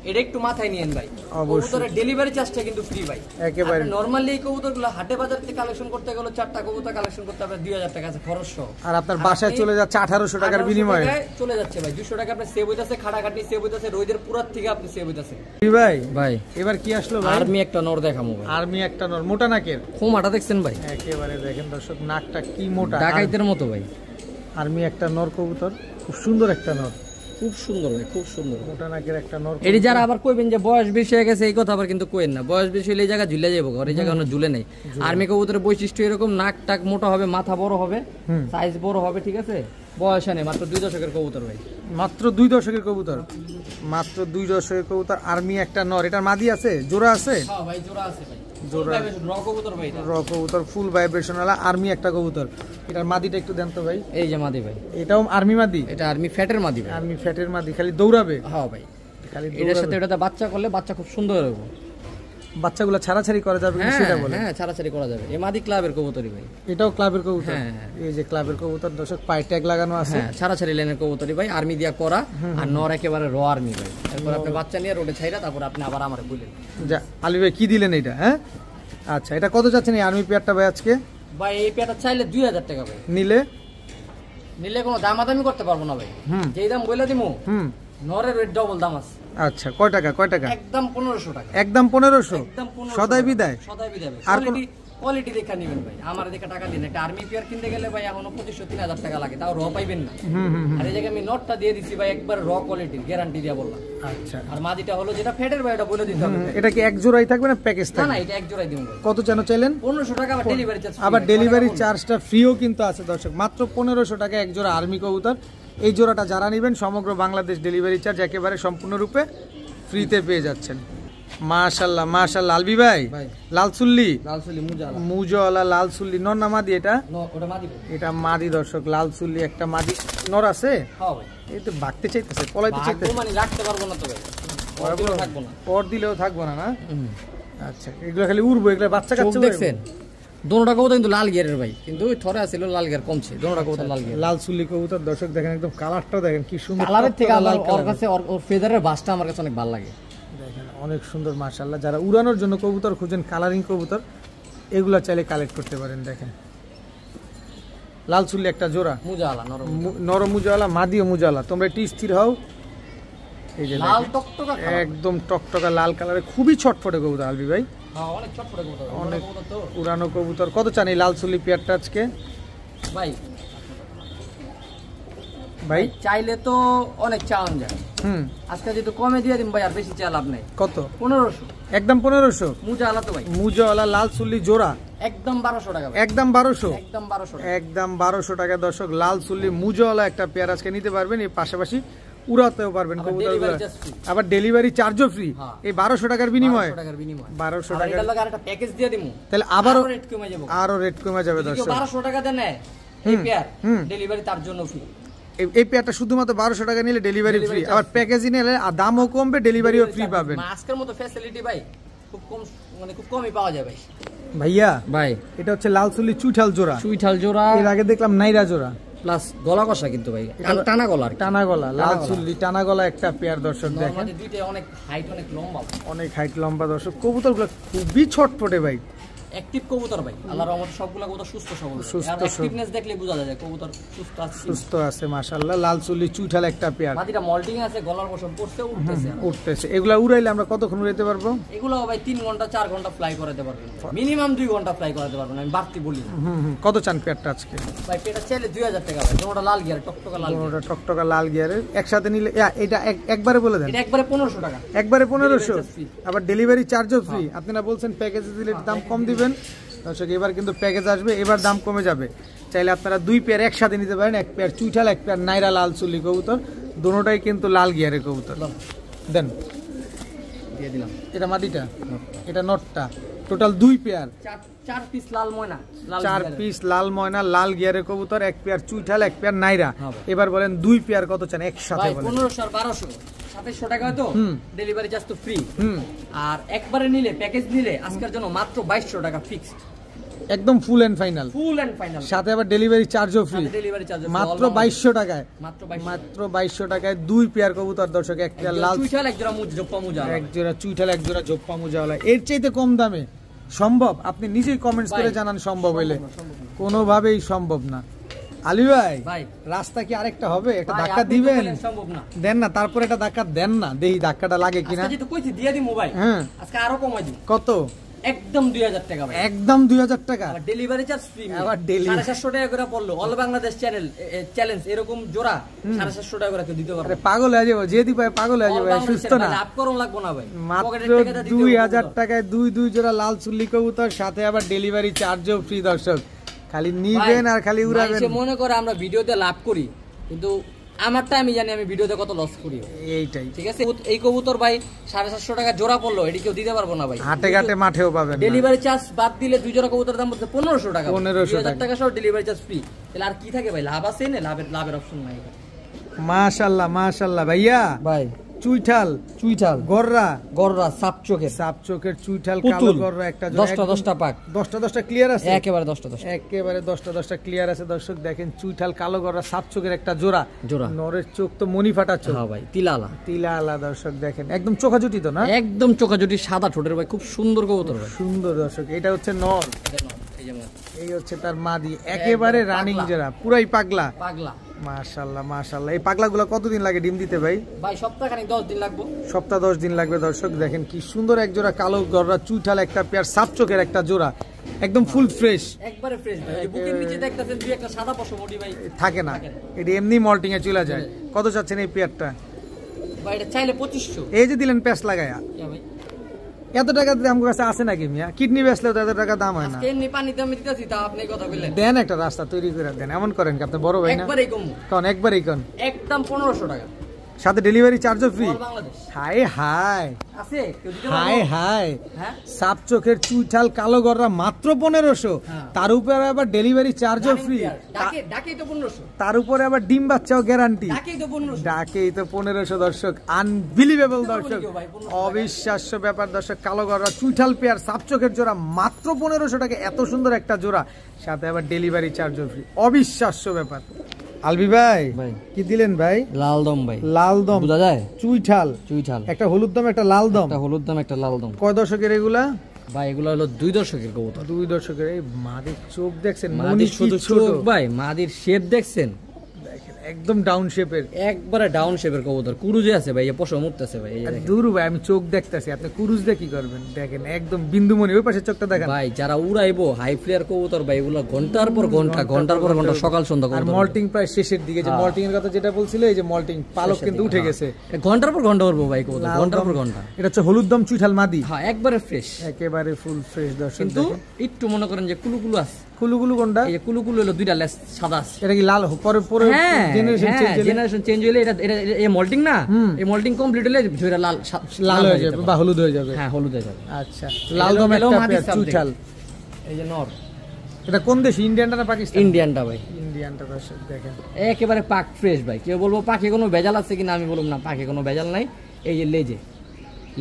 এটা একটু মাথায় নিয়েন ভাই, অবশ্যই কবুতরের ডেলিভারি চার্জটা কিন্তু ফ্রি ভাই একেবারে। নরমালি এই কবুতরগুলো হাটে বাজার থেকে কালেকশন করতে গেলে 4টা কবুতর কালেকশন করতে হবে 2000 টাকা আছে খরচ সহ, আর আপনার বাসায় চলে যাচ্ছে 1800 টাকার বিনিময়ে চলে যাচ্ছে ভাই। 200 টাকা আপনার সেভ হইতাছে, খাটাখাটি সেভ হইতাছে, রোদের পুরাত থেকে আপনি সেভ হইতাছে ভাই। ভাই এবার কি আসলো ভাই? আর্মি একটা নর দেখামু ভাই। আর্মি একটা নর, মোটা নাকের, খোমাটা দেখছেন ভাই? একেবারে দেখেন দর্শক, নাকটা কি মোটা, ডাকাইতের মতো ভাই। আর্মি একটা নর কবুতর, খুব সুন্দর একটা নর, খুব সুন্দর ভাই, খুব সুন্দর মোটা নাকের একটা নর। এটি যারা আবার কইবেন যে বয়স বেশি হয়ে গেছে, এই কথা আবার কিন্তু কইেন না। বয়স বেশি হলে এই জায়গা ঝুলে যাবো, আর এই জায়গা ঝুলে নেই। আর্মি কবুতরের বৈশিষ্ট্য এরকম, নাক টাক মোটা হবে, মাথা বড় হবে, সাইজ বড় হবে, ঠিক আছে? বয়স নেই, মাত্র 2 দশকের কবুতর ভাই, মাত্র 2 দশকের কবুতর, মাত্র 2 দশকের কবুতর, আর্মি একটা নর। এটার মাদি আছে, জোড়া আছে? হ্যাঁ ভাই জোড়া আছে ভাই, জোড়া র কবুতর ভাই, র কবুতর, ফুল ভাইব্রেশন वाला আর্মি একটা কবুতর। এটার মাদিটা একটু দেন তো ভাই। এই যে মাদি ভাই, এটাও আর্মি মাদি? এটা আর্মি ফ্যাটের মাদি ভাই, আর্মি ফ্যাটের মাদি, খালি দৌড়াবে? হ্যাঁ ভাই, খালি এটার সাথে এটাতে বাচ্চা করলে বাচ্চা খুব সুন্দর হবে। বাচ্চাগুলো ছাড়াছাড়ি করা যাবে কি সেটা বলে? হ্যাঁ ছাড়াছাড়ি করা যাবে। এই মাদি ক্লাবের কবুতরই ভাই, এটাও ক্লাবের কবুতর? হ্যাঁ এই যে ক্লাবের কবুতর দর্শক, পায়ে ট্যাগ লাগানো আছে। হ্যাঁ ছাড়াছাড়ি লাইনের কবুতরই ভাই, আর্মি দিয়া করা, আর নর একেবারে র আর্মি ভাই। এরপর আপনি বাচ্চা নিয়ে রোডে ছাইরা তারপর আপনি আবার আমারে বলেন। যা আলী ভাই কি দিলেন এটা? হ্যাঁ আচ্ছা, এটা কত যাচ্ছেন এই আর্মি পেয়ারটা ভাই আজকে? ভাই এই পেয়ারটা চাইলে 2000 টাকা ভাই, নিলে কোনো দামাদামি করতে পারবো না ভাই, যেই দাম বলে দিমু নরের রেট ডবল দাম আছে। আচ্ছা কয় টাকা? কয় টাকা? একদম 1500 টাকা। একদম 1500? একদম 1500 সদাই বিদায়? সদাই বিদায় ভাই। আর কোয়ালিটি দেখা নেবেন ভাই, আমার দেখা টাকা দিন। একটা আর্মি পেয়ার কিনতে গেলে ভাই এখনো 2500-3000 টাকা লাগে, তাও র পাইবেন না। আর এই জায়গায় আমি নটটা দিয়ে দিছি ভাই, একবার র কোয়ালিটির গ্যারান্টি দিয়া বললাম। আচ্ছা, আর মাদিটা হলো যেটা ফেটের ভাই, এটা বলে দিতে হবে। এটা কি এক জোড়াই থাকবে না প্যাকেজ না থাকবে? না, এটা এক জোড়াই দিমু ভাই। কত যেন চাইলেন? 1500 টাকা, আবার ডেলিভারি চার্জ, আবার ডেলিভারি চার্জটা ফ্রিও কিন্তু আছে দর্শক, মাত্র 1500 টাকা এক জোড়া আর্মি কবুতর। এই জোড়াটা যারা নেবেন সমগ্র বাংলাদেশ ডেলিভারি চার্জ একেবারে সম্পূর্ণরূপে ফ্রিতে পেয়ে যাচ্ছেন। মাশাআল্লাহ মাশাআল্লাহ। আলবি ভাই, লাল চুল্লি, মুজাওয়ালা লাল চুল্লি, নর না মাদি? এটা এটা মাদি দর্শক, লাল চুল্লি একটা মাদি নর আছে। হ্যাঁ ভাই, এই তো ভাগতে চাইতেছে, পলাইতে চাইতেছে, মানে রাখতে পারবো না তো ভাই, পর দিলেও থাকবো না। না আচ্ছা, এগুলো খালি উড়বো, এগুলো বাচ্চা কাচ্চা দেখছেন? দোনোটা কবুতর কিন্তু লাল গিয়ারের ভাই, কিন্তু ওই থরে আছিল লাল গিয়ার কমছে, দোনোটা কবুতর লাল গিয়ার। লাল চুল্লি কবুতর দর্শক দেখেন, একদম কালারটাও দেখেন কি সুন্দর। কালারের থেকে ওর কাছে ওর ফেদারের বাসটা আমার কাছে অনেক ভালো লাগে, দেখেন অনেক সুন্দর মাশাআল্লাহ। যারা উড়ানোর জন্য কবুতর খুঁজেন, কালারিং কবুতর, এগুলা চাইলে কালেক্ট করতে পারেন। দেখেন লাল চুল্লি একটা জোড়া, মুজাওয়ালা নরম মুজাওয়ালা, মাদিও মুজাওয়ালা। তোমরা একটু স্থির হও। এই যে লাল টকটকা, একদম টকটকা লাল কালারে, খুবই ছটফটে কবুতর আলবি ভাই, অনেক ছটফটে কবুতর, অনেক উড়ানো কবুতর। কত চান এই লাল চুল্লি পেয়ারটা আজকে ভাই? ভাই চাইলে তো অনেক চাওয়ান যায়, আজকে যেহেতু কমে দিয়ে দিন ভাই, আর বেশি চা লাভ নাই। কত? 1500, একদম 1500। মুজাওয়ালা তো ভাই, মুজাওয়ালা লাল চুল্লি জোড়া একদম 1200 টাকা, একদম 1200, একদম 1200, একদম 1200 টাকা দর্শক। লাল চুল্লি মুজাওয়ালা একটা পেয়ার আজকে নিতে পারবেন, এর পাশাপাশি উড়াতেও পারবেন কবুতরগুলো, আবার ডেলিভারি চার্জও ফ্রি। এই 1200 টাকার বিনিময়ে 1200 টাকা একটা প্যাকেজ দিয়ে দিমু, তাহলে আবারও রেট কমে যাবে, আরো রেট কমে যাবে দর্শক। 1200 টাকা দেন এই পেয়ার, ডেলিভারি তার জন্য ফ্রি। এই পেয়ারটা শুধুমাত্র 1200 টাকা নিলে ডেলিভারি ফ্রি, আবার প্যাকেজই নিলে দামও কমবে, ডেলিভারিও ফ্রি পাবেন। আজকের মতো ফ্যাসিলিটি ভাই খুব কম, মানে খুব কমই পাওয়া যায় ভাই। ভাইয়া ভাই এটা হচ্ছে লাল চুল্লি চুইঠাল জোড়া, চুইঠাল জোড়া, এর আগে দেখলাম নাইরা জোড়া, প্লাস গলা কষা কিন্তু ভাই, টানা গলা, টানা গলা, লাল চুল্লি টানা গলা একটা পেয়ার দর্শক দেখেন, দুইটাই অনেক হাইট, অনেক লম্বা, অনেক হাইট লম্বা দর্শক। কবুতরগুলো খুবই ছটফটে ভাই, অ্যাক্টিভ কবুতর ভাই, আল্লাহর রহমতে সবগুলা কবুতর সুস্থ সবল, আর অ্যাক্টিভনেস দেখলে বোঝা যায় কবুতর সুস্থ আছে, সুস্থ আছে মাশাআল্লাহ। লাল চুল্লি চুইঠাল একটা পেয়ার, মাটিটা মল্টিং আছে, গলার বসন পড়ছে, উঠতেছে। এগুলা উড়াইলে আমরা কতক্ষণ উড়াইতে পারবো? এগুলো ভাই 3 ঘন্টা 4 ঘন্টা ফ্লাই করাতে পারবেন, মিনিমাম 2 ঘন্টা ফ্লাই করাতে পারবেন, আমি বাড়তি বলি না। কত চান পেয়ারটা আজকে? ভাই পেয়ারটা চাইলে 2000 টাকা ভাই, দুটোটা লাল গিয়ার, টকটকা লাল গিয়ার, দুটোটা টকটকা লাল গিয়ারের একসাথে নিলে এটা একবারে বলে দেন, এটা একবারে 1500 টাকা, একবারে 1500, আবার ডেলিভারি চার্জও ফ্রি। আপনারা বলছেন প্যাকেজে দিলে দাম কম দিবেন দর্শক, এবার কিন্তু প্যাকেজ আসবে, এবার দাম কমে যাবে। চাইলে আপনারা 2 পেয়ার একসাথে নিতে পারেন, এক পেয়ার চুইঠাল, এক পেয়ার নাইরা লাল চুল্লি কবুতর, দুটোটাই কিন্তু লাল গিয়ারের কবুতর। দেন দিয়ে দিলাম। এটা মাদিটা, এটা নটটা, টোটাল 2 পেয়ার, 4 পিস লাল ময়না, 4 পিস লাল ময়না লাল গিয়ারের কবুতর, 1 পেয়ার চুইঠাল, 1 পেয়ার নাইরা। এবার বলেন 2 পেয়ার কত চান একসাথে বলেন? 1500 আর 1200 2700 টাকা হয়তো ডেলিভারি চার্জ তো ফ্রি। আর একবারে নিলে প্যাকেজ নিলে আজকের জন্য মাত্র 2200 টাকা ফিক্সড, একদম ফুল এন্ড ফাইনাল, সাথে আবার ডেলিভারি চার্জও ফ্রি, মাত্র 2200 টাকায়, মাত্র 2200 টাকায় 2 পেয়ার কবুতর দর্শক, 1 পেয়ার লাল চুইঠাল, 1 জোড়া জোপ্পা মুজা, 1 জোড়া চুইঠাল, 1 জোড়া জোপ্পা মুজাওয়ালা। এর চাইতে কম দামে সম্ভব? আপনি নিজেই কমেন্টস করে জানান সম্ভব হইলে। কোনোভাবেই সম্ভব না। আলী ভাই রাস্তা কি আরেকটা হবে? একটা ধাক্কা দিবেন? দেন না, তারপর একটা ধাক্কা দেন না, দেখি ধাক্কাটা লাগে কিনা। হ্যাঁ কত? একদম 2000 টাকা ভাই, একদম 2000 টাকা, ডেলিভারি চার্জ ফ্রি। আবার 750 টাকা করে পড়লো, অল বাংলাদেশ চ্যালেঞ্জ এরকম জোড়া 750 টাকা করে কেউ দিতে পারবে? পাগল হয়ে যাবো, যেদি পায় পাগল হয়ে যাবে, সুস্থ না। লাভ করুন লাগবো না ভাই, মাত্র 2000 টাকায় 2 জোড়া লাল চুল্লি কবুতর, সাথে আবার ডেলিভারি চার্জও ফ্রি দর্শক। খালি নিবেন আর খালি উড়াবেন। সে মনে করে আমরা ভিডিওতে লাভ করি, কিন্তু আমারটা আমি জানি আমি ভিডিওতে কত লস করি। এইটাই ঠিক আছে। এই কবুতর ভাই 750 টাকা জোড়া পড়লো, এটি কেউ দিতে পারবো না ভাই, হাটে ঘাটে মাঠেও পাবেন। ডেলিভারি চার্জ বাদ দিলে 2 জোড়া কবুতর দাম হচ্ছে 1500 টাকা, 2000 টাকা সহ ডেলিভারি চার্জ ফ্রি। তাহলে আর কি থাকে ভাই? লাভ আছে না? লাভের অপশন নাই। মাশাআল্লাহ মাশাআল্লাহ ভাইয়া। ভাই চুইঠাল, গররা সাপচোকের চুইঠাল, কালো গররা একটা জোড়া, 10টা পাক, 10টা ক্লিয়ার আছে, একেবারে 10টা ক্লিয়ার আছে দর্শক। দেখেন চুইঠাল কালো গররা সাপচোকের একটা জোড়া, নরের চোখ তো মনি ফাটা চোখ। হ্যাঁ ভাই, তিলালা দর্শক। দেখেন একদম চোখাজুটি তো না? একদম চোখাজুটি, সাদা ঠোঁটের ভাই, খুব সুন্দর কবুতর ভাই, সুন্দর দর্শক। এটা হচ্ছে নর, এই হচ্ছে তার মাদি, একেবারে রানিং জোড়া, পুরাই পাগলা। মাশাআল্লাহ মাশাআল্লাহ। এই পাগলাগুলো কতদিন লাগে ডিম দিতে ভাই? ভাই সপ্তাহখানেক 10 দিন লাগবে, সপ্তাহ 10 দিন লাগবে দর্শক। দেখেন কি সুন্দর এক জোড়া কালো গররা চুইঠাল, একটা পেয়ার সাপচোকের একটা জোড়া, একদম ফুল ফ্রেশ, একবারে ফ্রেশ ভাই। বুকের নিচে দেখতেছেন দুই একটা সাদা পশম মোটি ভাই থাকে না, এটা এমনি মল্টিং এ চলে যায়। কত চাচ্ছেন এই পেয়ারটা? ভাই এটা চাইলে 2500। এই যে দিলেন প্যাস লাগায়া, ভাই এত টাকা দাম কাছে আছে নাকি মিয়া? কিডনি বেচলেও তো এত টাকা দাম হয় না। এমনি পানি দাম দিতেছি, তা আপনি কথা বললেন। দেন একটা রাস্তা তৈরি করে দেন, এমন করেন কি আপনি বড় ভাই না? একবারই কম, কোন একবারই কোন, একদম 1500 টাকা, সাথে ডেলিভারি চার্জও ফ্রি। হাই হাই আছে, হাই হাই। সাপ চোখের চুইঠাল কালো গররা মাত্র 1500, তার উপরে আবার ডেলিভারি চার্জও ফ্রি, ডাকেই তো 1500, তার উপরে আবার ডিম বাচ্চাও গ্যারান্টি, ডাকেই তো 1500 দর্শক। আনবিলিভেবল দর্শক, অবিশ্বাস্য ব্যাপার দর্শক। কালো গররা চুইঠাল পেয়ার সাপ চোখের জোড়া মাত্র 1500 টাকা, এত সুন্দর একটা জোড়া, সাথে আবার ডেলিভারি চার্জও ফ্রি, অবিশ্বাস্য ব্যাপার। আলবি ভাই কি দিলেন ভাই? লাল দম ভাই, লাল দম বোঝা যায়, চুইঠাল একটা হলুদ দম, একটা লাল দম, একটা লাল দম। কয় দশকের এগুলা ভাই? এগুলা হলো 2 দশকের কবুতর, 2 দশকের। এই মাদির চোখ দেখছেন, মাদির শুধু চোখ ভাই, মাদির শেপ দেখছেন, একদম ডাউন শেপের, একবারে ডাউন শেপের কবুতর। কুরুজে আছে ভাই, পশম উঠতেছে ভাই। দূর ভাই, আমি চোখ দেখতেছি, আপনি কুরুজ দিয়ে কি করবেন? দেখেন একদম বিন্দুমণি, ওই পাশে চোখটা দেখেন ভাই। যারা উড়াইবো হাই ফ্লেয়ার কবুতর ভাই, এগুলো ঘন্টার পর ঘন্টা সকাল সন্ধ্যা। আর মল্টিং প্রায় শেষের দিকে, যে মল্টিং এর কথা যেটা বলছিল, এই যে মল্টিং পালক কিন্তু উঠে গেছে, ঘন্টার পর ঘন্টা করবো ভাই কবুতর, ঘন্টার পর ঘন্টা। এটা হচ্ছে হলুদ দম চুইঠাল মাদি, হ্যাঁ একবারে ফ্রেশ, একেবারে ফুল ফ্রেশ দর্শক। কিন্তু একটু মনে করেন যে কুলুকুলু আছে। কুলুকুলু কোনটা? এই কুলুকুলু হলো 2টা লেস সাদা আছে। এটা কি লাল পরে পরে জেনারেশন চেঞ্জ হইলে এটা এই মল্টিং না, এই মল্টিং কমপ্লিট হলে ঝইরা লাল হয়ে যাবে বা হলুদ হয়ে যাবে। হ্যাঁ হলুদ হয়ে যাবে। আচ্ছা, লাল দম একটা পেয়ার চুইঠাল। এই যে নর, এটা কোন দেশ? ইন্ডিয়ানটা না পাকিস্তান? ইন্ডিয়ানটা ভাই, ইন্ডিয়ানটা দর্শক দেখেন, একেবারে পাক ফ্রেশ ভাই। কেউ বলবো পাখি কোনো ভেজাল আছে কিনা, আমি বলবো না, পাখি কোনো ভেজাল নাই। এই যে লেজে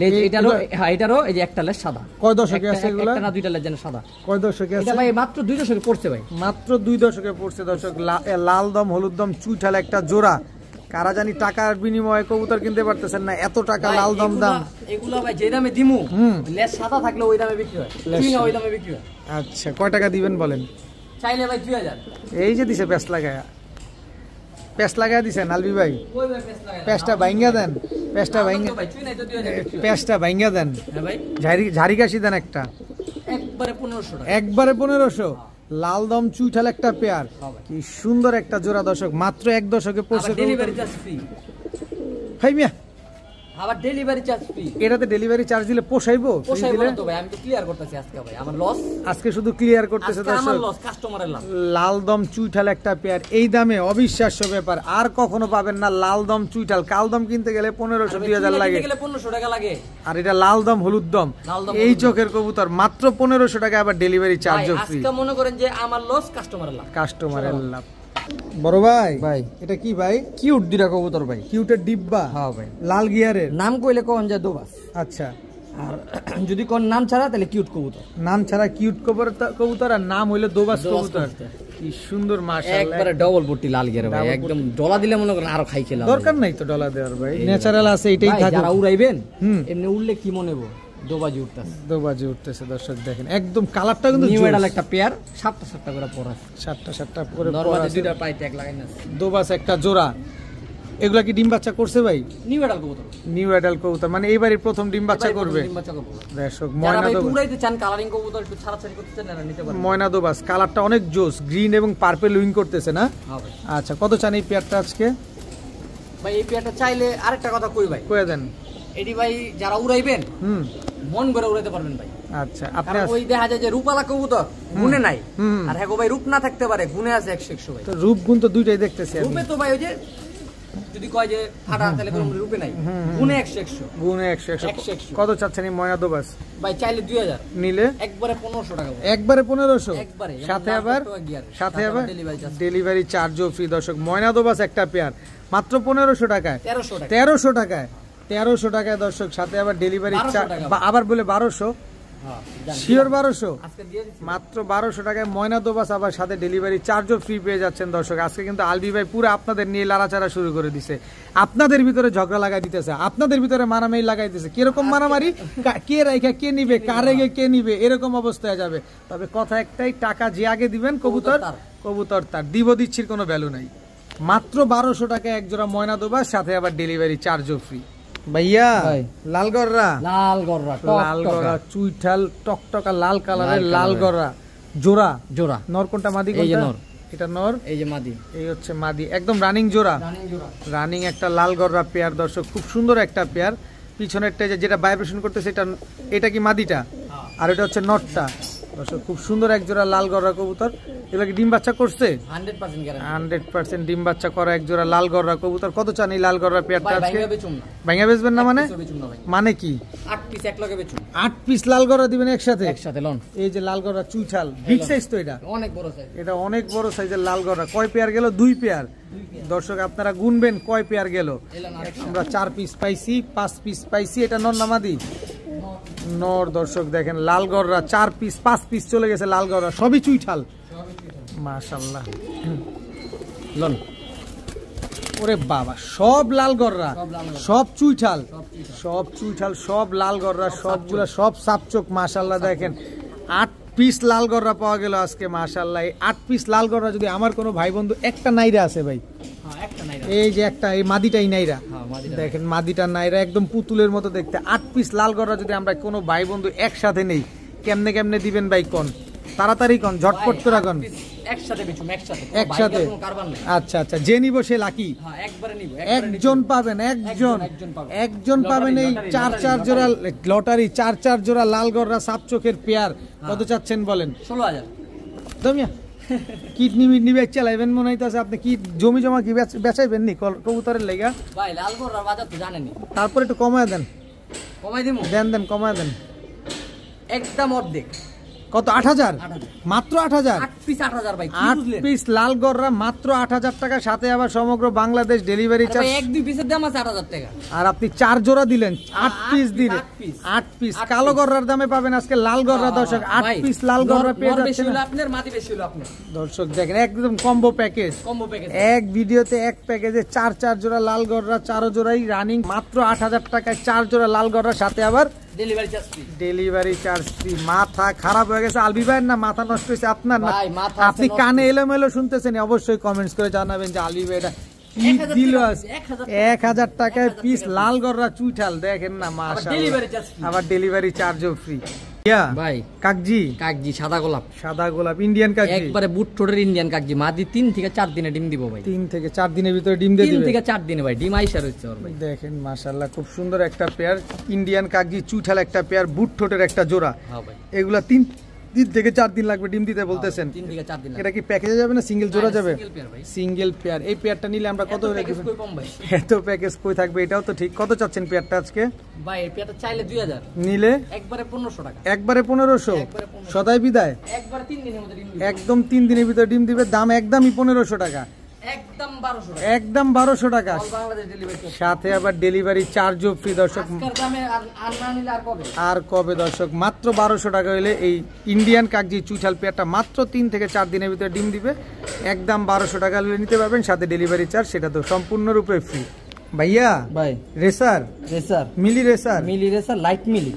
লেজ, এটারও হ্যাঁ এটারও এই যে একটা লেজ সাদা। কয় দশকে আছে এগুলা? একটা না 2টা লেজ যেন সাদা। কয় দশকে আছে এটা ভাই? মাত্র 2 দশকে পড়ছে ভাই, মাত্র 2 দশকে পড়ছে দর্শক। লাল দম হলুদ দম চুইঠাল একটা জোড়া। কারা জানি টাকার বিনিময়ে কবুতর কিনতে পারতেছেন না, এত টাকা লাল দম দাম। এগুলা ভাই যে দামে দিমু, লেজ সাদা থাকলে ওই দামে বিক্রি হয়, চুই না ওই দামে বিক্রি হয়। আচ্ছা, কয় টাকা দিবেন বলেন? চাইলে ভাই 2000। এই যে দিছে প্যাস লাগায়া, প্যাস লাগায়া দিছেন আলবি ভাই, প্যাসটা ভাঙ্গা দেন, প্যাসটা ভাঙ্গা, প্যাসটা ভাঙ্গা দেন ভাই, ঝাড়ি কাশি দেন একটা, একবারে 1500 টাকা, একবারে 1500। লাল দম চুইঠাল একটা পেয়ার, কি সুন্দর একটা জোড়া দর্শক, মাত্র 1 দশকে পড়ছে। Delivery charge free. হাই মিয়া আবার ডেলিভারি চার্জ ফ্রি। এটাতে ডেলিভারি চার্জ দিলে পোষাইবো? পোষাইবো না তো ভাই, আমি তো ক্লিয়ার করতেছি আজকে ভাই, আমার লস আজকে শুধু ক্লিয়ার করতেছে আজকে আমার দর্শক। লস, কাস্টমারের লাভ। লালদম চুইঠাল একটা পেয়ার এই দামে অবিশ্বাস্য ব্যাপার, আর কখনো পাবেন না। লালদম চুইঠাল কালদম কিনতে গেলে 1500 2000 লাগে, কিনতে গেলে 1500 টাকা লাগে। আর এটা লালদম হলুদদম এই চোখের কবুতর মাত্র 1500 টাকা, আবার ডেলিভারি চার্জও ফ্রি। আজকে মনে করেন যে আমার লস, কাস্টমারের লাভ। কাস্টমারের লাভ। বড় ভাই, ভাই এটা কি ভাই? কিউট দুইটা কবুতর ভাই, কিউটের ডিব্বা। হ্যাঁ ভাই, লাল গিয়ারের নাম কইলে কোন যায় দোবাস। আচ্ছা, আর যদি কোন নাম ছাড়া তাহলে কিউট কবুতর। নাম ছাড়া কিউট কবুতর, আর নাম হইলো দোবাস কবুতর। কি সুন্দর মাশাআল্লাহ, একবারে ডবল বটি লাল গিয়ার ভাই, একদম ডলা দিলে মনে করেন আরো খাই খেলাম। দরকার নাই তো ডলা দেওয়ার ভাই, ন্যাচারাল আছে এটাই থাকুক। যারা উড়াইবেন এমনি উড়লে কি মনে হবো, দোবাজি উঠতেছে, দোবাজি উঠতেছে। দর্শক দেখেন একদম কালারটা কিন্তু নিউ এডাল একটা পেয়ার, 7টা করে পরা, 7টা করে নরমালি দুইটা প্রায় ট্যাগ লাগাই না। দোবাস একটা জোড়া। এগুলা কি ডিম বাচ্চা করছে ভাই? নিউ এডাল কবুতর, নিউ এডাল কবুতর, মানে এইবারই প্রথম ডিম বাচ্চা করবে। দর্শক ময়না দোবাস, উড়াইতে চান কালারিং কবুতর একটু ছাড়াছাড়ি করতে চান না, নিতে পারেন। ময়না দোবাস কালারটা অনেক জোস, গ্রিন এবং পার্পল উইং করতেছে না? হ্যাঁ ভাই। আচ্ছা, কত চান এই পেয়ারটা আজকে? ভাই এই পেয়ারটা চাইলে আরেকটা কথা কই ভাই, কয়ে দেন। এডি ভাই যারা উড়াইবেন মন করে উড়াইতে পারবেন ভাই। আচ্ছা, আপনি ওই দেখা যায় যে রূপালা কবুতর গুণে নাই, আর হ্যাঁ ভাই রূপ না থাকতে পারে, গুণে আছে 100 ভাই। তো রূপ গুণ তো দুইটাই দেখতেছি আমি। রূপে তো ভাই ওই যে যদি কয় যে ফাটা তাহলে কোনো রূপে নাই, গুণে 100 গুণে 100। কত চাচ্ছেন এই ময়না দোবাস? ভাই চাইলে 2000 নিলে একবারে 1500 টাকা ভাই। একবারে 1500, একবারে, সাথে আবার ডেলিভারি চার্জ, ডেলিভারি চার্জও ফ্রি। দর্শক ময়না দোবাস একটা পেয়ার মাত্র 1500 টাকায়, 1300 টাকায়, 1300 টাকায় দর্শক, সাথে আবার ডেলিভারি 1200 চার্জ, টাকা। আবার বলে 1200, শিওর 1200, আজকে দিয়ে দিচ্ছি মাত্র 1200 টাকায় ময়না দোবাস, আবার সাথে ডেলিভারি চার্জও ফ্রি পেয়ে যাচ্ছেন। দর্শক আজকে কিন্তু আলবি ভাই পুরো আপনাদের নিয়ে লাড়াচাড়া শুরু করে দিছে, আপনাদের ভিতরে ঝগড়া লাগাই দিতেছে, আপনাদের ভিতরে মারামারি লাগাই দিতেছে। কিরকম মারামারি, কে রাইখা কে নিবে, কার রেগে কে নিবে, এরকম অবস্থায় যাবে। তবে কথা একটাই, টাকা যে আগে দিবেন কবুতর তার, দিচ্ছির কোনো ভ্যালু নাই। মাত্র 1200 টাকায় এক জোড়া ময়না দোবাস, সাথে আবার ডেলিভারি চার্জও ফ্রি। ভাইয়া লালগররা চুইঠাল টকটকা লাল কালারের লালগররা জোড়া, নর কোনটা মাদি কোনটা? এটা নর, এই যে মাদি, এই হচ্ছে মাদি, একদম রানিং জোড়া, রানিং একটা লালগররা পেয়ার। দর্শক খুব সুন্দর একটা পেয়ার, পিছনেরটা যেটা ভাইব্রেশন করতেছে এটা কি মাদিটা, আর এটা হচ্ছে নটটা। দর্শক খুব সুন্দর এক জোড়া লালগররা কবুতর। এগুলো কি ডিম বাচ্চা করছে? 100% ডিম বাচ্চা করা এক জোড়া লালগররা কবুতর। কত চান এই লালগররা পেয়ারটা আজকে? ভাঙা বেচবেন না মানে কি? 8 পিস এক লগে বেচুন, 8 পিস লালগররা দিবেন একসাথে লন। এই যে লালগররা চুইঠাল, বিগ সাইজ তো, এটা অনেক বড় সাইজ, এটা অনেক বড় সাইজের লালগররা। কয় পেয়ার গেল? 2 পেয়ার। দর্শক আপনারা গুনবেন কয় পেয়ার গেল। আমরা 4 পিস পাইছি, 5 পিস পাইছি। এটা নর না মাদি? নর। দর্শক দেখেন লালগররা 4 পিস, 5 পিস চলে গেছে লালগররা, সবই চুইঠাল মাশাআল্লাহ। লন, ওরে বাবা, সব লালগররা, সব চুইঠাল, সব লালগররা, সবগুলা সব সাপচোক মাশাআল্লাহ। দেখেন 8 পিস লালগররা পাওয়া গেল আজকে মাশাআল্লাহ। এই 8 পিস লালগররা যদি আমার কোনো ভাই বন্ধু, একটা নাইরা আছে ভাই, এই যে একটা, এই মাদিটাই নাইরা, দেখেন মাদিটা নাইরা একদম পুতুলের মতো দেখতে। 8 পিস লালগররা যদি আমরা কোনো ভাই বন্ধু একসাথে নেই, কেমনে দিবেন ভাই? কোন তাড়াতাড়ি কোন, ঝটপট করে কোন, একসাথে। আচ্ছা, যে নিব সে লাকি, একজন পাবেন, একজন পাবেন এই 4 জোড়া লটারি, 4 জোড়া লালগররা সাপচোখের পেয়ার। কত চাচ্ছেন বলেন? 16,000। দমিয়া কিডনি মিডনি বেচ চালাইবেন মনে হইতাছে। আপনি কি জমি জমা কি বেচাইবেন নি কবুতরের লেগা? ভাই লালগররা বাজার তো জানেনই। তারপর একটু কমায় দেন, দেন কমায় দেন, একদম অর্ধেক। কত? 8,000, মাত্র 8,000। 8 পিস 8,000 ভাই, 8 পিস লালগররা মাত্র 8,000 টাকা, সাথে আবার সমগ্র বাংলাদেশ ডেলিভারি চার্জ। 1-2 পিসের দাম আছে 8,000 টাকা, আর আপনি 4 জোড়া দিলেন, 8 পিস দিলেন। 8 পিস কালো গররার দামে পাবেন আজকে লালগররা। দর্শক 8 পিস লালগররা পেয়ে যাচ্ছেন আপনার, মাটি বেশি হলো আপনার। দর্শক দেখেন একদম কম্বো প্যাকেজ, এক ভিডিওতে এক প্যাকেজে 4 জোড়া লালগররা, 4 জোড়াই রানিং, মাত্র 8,000 টাকায় 4 জোড়া লালগররা, সাথে আবার ডেলিভারি চার্জ ফ্রি। মাথা খারাপ হয়ে গেছে আলবি ভাইয়ের না মাথা নষ্ট হয়েছে আপনার? না আপনি কানে এলোমেলো শুনতেছেন? অবশ্যই কমেন্টস করে জানাবেন যে আলবি ভাই এটা কি দিল 1000 টাকায় পিস লাল গররা চুইঠাল দেখেন না মাশাআল্লাহ আবার ডেলিভারি চার্জও ফ্রি ভাই কাকজি সাদা গোলাপ ইন্ডিয়ান কাকজি একবারে বুট ঠোঁটের ইন্ডিয়ান কাকজি মাদি 3 থেকে 4 দিনে ডিম দিব ভাই 3 থেকে 4 দিনের ভিতরে ডিম দিয়ে দিবে 3 থেকে 4 দিনে ভাই ডিম আইসা রইছে ভাই দেখেন মাশাআল্লাহ খুব সুন্দর একটা পেয়ার ইন্ডিয়ান কাকজি চুইঠাল একটা পেয়ার বুট ঠোঁটের একটা জোড়া হ্যাঁ ভাই এগুলা 3 থেকে 4 দিন লাগবে ডিম দিতে বলতেছেন 3 থেকে 4 দিন এটা কি প্যাকেজে যাবে না সিঙ্গেল জোড়া যাবে সিঙ্গেল পেয়ার ভাই সিঙ্গেল পেয়ার এই পেয়ারটা নিলে আমরা কত হলে দিব কম ভাই এত প্যাকেজ কই থাকবে এটাও তো ঠিক কত চাচ্ছেন পেয়ারটা আজকে ভাই এই পেয়ারটা চাইলে 2000 নিলে একবারে 1500 টাকা একবারে 1500 সদাই বিদায় একবারে 3 দিনের মধ্যে ডিম দিবে একদম 3 দিনের ভিতরে ডিম দিবে দাম একদমই 1500 টাকা একদম 1200 টাকা একদম 1200 টাকা বাংলাদেশ ডেলিভারি সাথে আবার ডেলিভারি চার্জও ফ্রি দর্শক আজকের দামে আর না নিলে আর কবে দর্শক মাত্র 1200 টাকা হইলে এই ইন্ডিয়ান কাকজি চুইঠাল পেয়ারটা মাত্র 3 থেকে 4 দিনের ভিতরে ডিম দিবে একদম 1200 টাকা হলে নিতে পারবেন সাথে ডেলিভারি চার্জ সেটা তো সম্পূর্ণরূপে ফ্রি ভাইয়া ভাই রেসার মিলি রেসার লাইট মিলি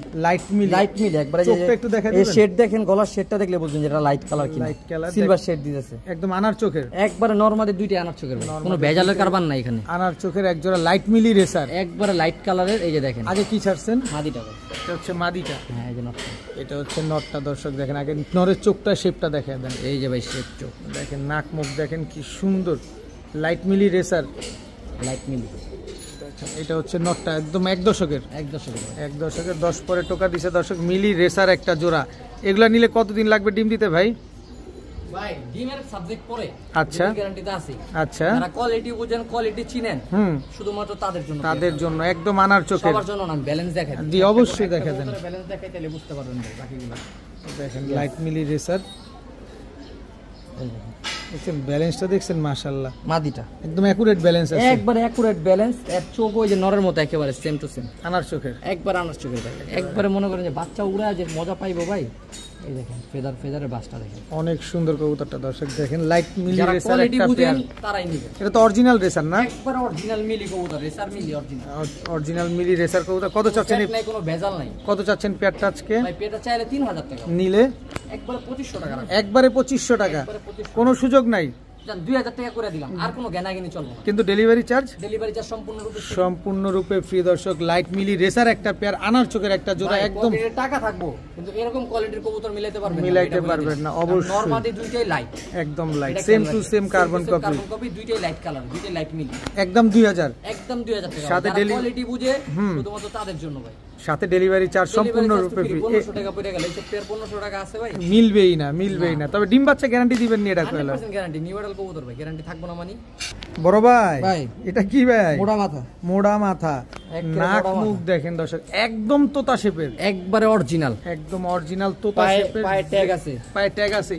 একবারে চোখটা একটু দেখা দিবেন এই শেড দেখেন গলার শেডটা দেখলে বুঝবেন যেটা লাইট কালার কিনা লাইট কালার সিলভার শেড দিয়েছে একদম আনার চোখের একবারে নরমালি দুইটা আনার চোখের কোনো ভেজালের কারবার নাই এখানে আনার চোখের এক জোড়া লাইট মিলি রেসার একবারে লাইট কালারের এই যে দেখেন আগে কি ছাড়ছেন মাদিটা ভাই এটা হচ্ছে মাদিটা হ্যাঁ এই যে নটটা এটা হচ্ছে নটটা দর্শক দেখেন আগে নরের চোখটা শেপটা দেখেন দেন এই যে ভাই শেপ চোখ দেখেন নাক মুখ দেখেন কি সুন্দর লাইট মিলি রেসার লাইট মিলি এটা হচ্ছে নটটা একদম এক দশকের 10 পরে টোকা দিছে দর্শক মিলি রেসার একটা জোড়া এগুলা নিলে কতদিন লাগবে ডিম দিতে ভাই ভাই ডিমের সাবজেক্ট পরে আচ্ছা গ্যারান্টিতে আছে আচ্ছা যারা কোয়ালিটি বুঝেন কোয়ালিটি চিনেন শুধুমাত্র তাদের জন্য একদম আনার চোখে সবার জন্য না ব্যালেন্স দেখাই জি অবশ্যই দেখা দেন ব্যালেন্স দেখাই তাহলে বুঝতে পারবেন বাকিগুলো দেখেন লাইট মিলি রেসার দেখেন ব্যালেন্সটা দেখছেন মাশাআল্লাহ মাদিটা একদম একুরেট ব্যালেন্স আছে একবার একুরেট ব্যালেন্স এর চোখ ওই যে নরের মতো একেবারে সেম টু সেম আনার চোখের একবার আনার চোখের ভাই একবারে মনে করেন যে বাচ্চা উড়া যে মজা পাইবো ভাই এই দেখেন ফেদারের বাসটা দেখেন অনেক সুন্দর কবুতরটা দর্শক দেখেন লাইট মিলি যারা রেসার কোয়ালিটি একটা বুঝেন পেয়ার তারাই নেবে এটা তো অরিজিনাল রেসার না একবার অরিজিনাল মিলি কবুতর রেসার মিলি অরিজিনাল মিলি রেসার কবুতর কত চাচ্ছেন নাই কোনো ভেজাল নাই কত চাচ্ছেন পেয়ারটা আজকে ভাই পেয়ারটা চাইলে 3000 টাকা নিলে একবারে 2500 টাকা একবারে 2500 টাকা কোনো সুযোগ নাই জান 2000 টাকা করে দিলাম আর কোনো জ্ঞানাগিনি চলবে না কিন্তু ডেলিভারি চার্জ সম্পূর্ণরূপে ফ্রি দর্শক লাইট মিলি রেসার একটা পেয়ার আনার চোখের একটা জোড়া একদম টাকা থাকবো কিন্তু এরকম কোয়ালিটির কবুতর মিলাইতে পারবেন না অবশ্যই নরমালি দুইটাই লাইট একদম light same to same carbon copy দুইটাই লাইট কালার দুইটাই লাইট মিলি একদম 2000 টাকা সাথে কোয়ালিটি বুঝে শুধুমাত্র তাদের জন্য ভাই সাথে ডেলিভারি চার্জ সম্পূর্ণরূপে ফ্রি 1500 টাকা পড়ে গেল এই পেয়ার 1500 টাকা আছে ভাই মিলবেই না তবে ডিম বাচ্চা গ্যারান্টি দিবেন নি এটা কইলা 100% গ্যারান্টি নিউ মডেল কবুতর ভাই গ্যারান্টি থাকবো না মানি বড় ভাই এটা কি ভাই মোড়া মাথা নাক মুখ দেখেন দর্শক একদম তোতা শেপের একবারে অরিজিনাল একদম অরিজিনাল তোতা শেপের পায়ে ট্যাগ আছে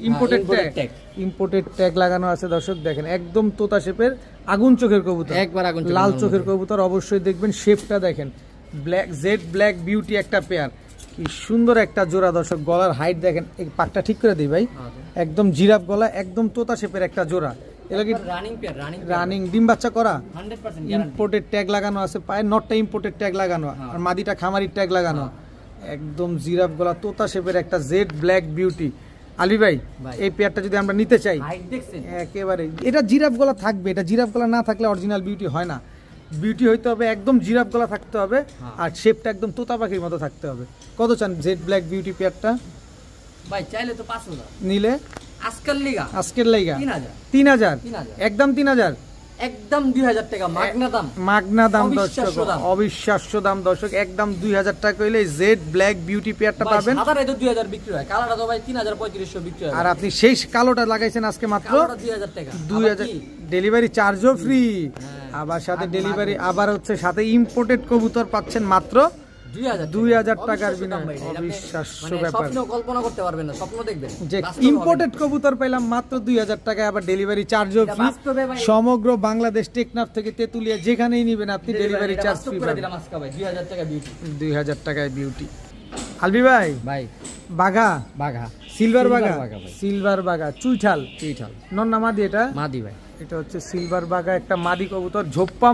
ইম্পোর্টেড ট্যাগ লাগানো আছে দর্শক দেখেন একদম তোতা শেপের আগুন চোখের কবুতর একবার আগুন লাল চোখের কবুতর অবশ্যই দেখবেন শেপটা দেখেন ব্ল্যাক বিউটি একটা পেয়ার কি সুন্দর একটা জোড়া দর্শক গলার হাইট দেখেন এই পাকটা ঠিক করে দিই ভাই একদম জিরাফ গলা একদম তোতা শেপের একটা জোড়া রানিং ডিম বাচ্চা করা 100% ইম্পোর্টেড ট্যাগ লাগানো আছে পায়ে নটটা ইম্পোর্টেড ট্যাগ লাগানো আর মাদিটা খামারির ট্যাগ লাগানো একদম জিরাফ গলা তোতা শেপের একটা জেড ব্ল্যাক বিউটি আলী ভাই এই পেয়ারটা যদি আমরা নিতে চাই একেবারে এটা জিরাফ গলা থাকবে এটা জিরাফ গলা না থাকলে অরিজিনাল বিউটি হয় না বিউটি হইতে হবে একদম জিরাফ গলা থাকতে হবে আর শেপটা একদম তোতা পাখির মতো থাকতে হবে কত চান জেড ব্ল্যাক বিউটি পেয়ারটা ভাই চাইলে তো 5000 নিলে আজকের লাইগা 3000 একদম 3000 একদম 2000 টাকা মাগনা দাম দর্শক অবিশ্বাস্য দাম দর্শক একদম 2000 টাকা হইলে জেড ব্ল্যাক বিউটি পেয়ারটা পাবেন সাদা তো 2000 বিক্রি হয় কালোটা তো ভাই 3500 বিক্রি হয় আর আপনি সেই কালোটা লাগাইছেন আজকে মাত্র 2000 টাকা 2000 ডেলিভারি চার্জও ফ্রি আবার সাথে ডেলিভারি আবার হচ্ছে সাথে ইম্পোর্টেড কবুতর পাচ্ছেন মাত্র 2000 টাকার বিনিময়ে অবিশ্বাস্য ব্যাপার স্বপ্ন কল্পনা করতে পারবেন না স্বপ্ন দেখবেন যে ইম্পোর্টেড কবুতর পেলাম মাত্র 2000 টাকায় আবার ডেলিভারি চার্জও ফ্রি সমগ্র বাংলাদেশ টেকনাফ থেকে তেতুলিয়া যেখানেই নেবেন আপনি ডেলিভারি চার্জ ফ্রি পাবেন দিলাম আজকে ভাই 2000 টাকা বিউটি 2000 টাকায় বিউটি আলবি ভাই বাঘা সিলভার বাঘা চুইঠাল নন্না মাদি এটা মাদি ভাই এটা হচ্ছে সিলভার বাঘা একটা মাদি কবুতর ঝোপ্পা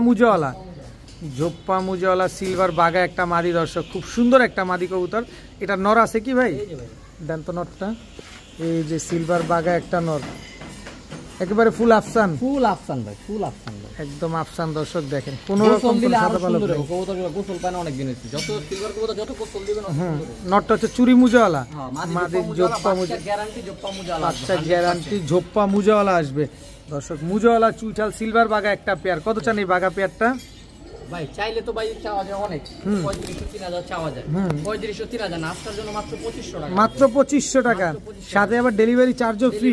মুজওয়ালা সিলভার বাঘা একটা মাদি দর্শক খুব সুন্দর একটা মাদি কবুতর এটা নর আছে কি ভাই দেন তো নরটা এই যে সিলভার বাঘা একটা নর একেবারে ফুল আফসান ভাই একদম আফসান দর্শক দেখেন, কোনো রকম কোনো সাদা পালক নেই। কবুতরগুলো গোসল পায় না অনেক দিন হচ্ছে, যত সিলভার কবুতর যত গোসল দিবেন নটটা হচ্ছে চুরি মুজাওয়ালা, মাদি জোপ্পা মুজা গ্যারান্টি জোপ্পা মুজাওয়ালা, আচ্ছা গ্যারান্টি ঝোপ্পা মুজাওয়ালা আসবে দর্শক। মুজাওয়ালা চুইঠাল সিলভার বাগা একটা পেয়ার, কত চান এই বাগা পেয়ারটা? ভাই চাইলে তো ভাই চাওয়া যায় অনেক, 3500-3000 চাওয়া যায়, 3500-3000 না, আজকের জন্য মাত্র 2500 টাকা, মাত্র 2500 টাকা, সাথে আবার ডেলিভারি চার্জও ফ্রি,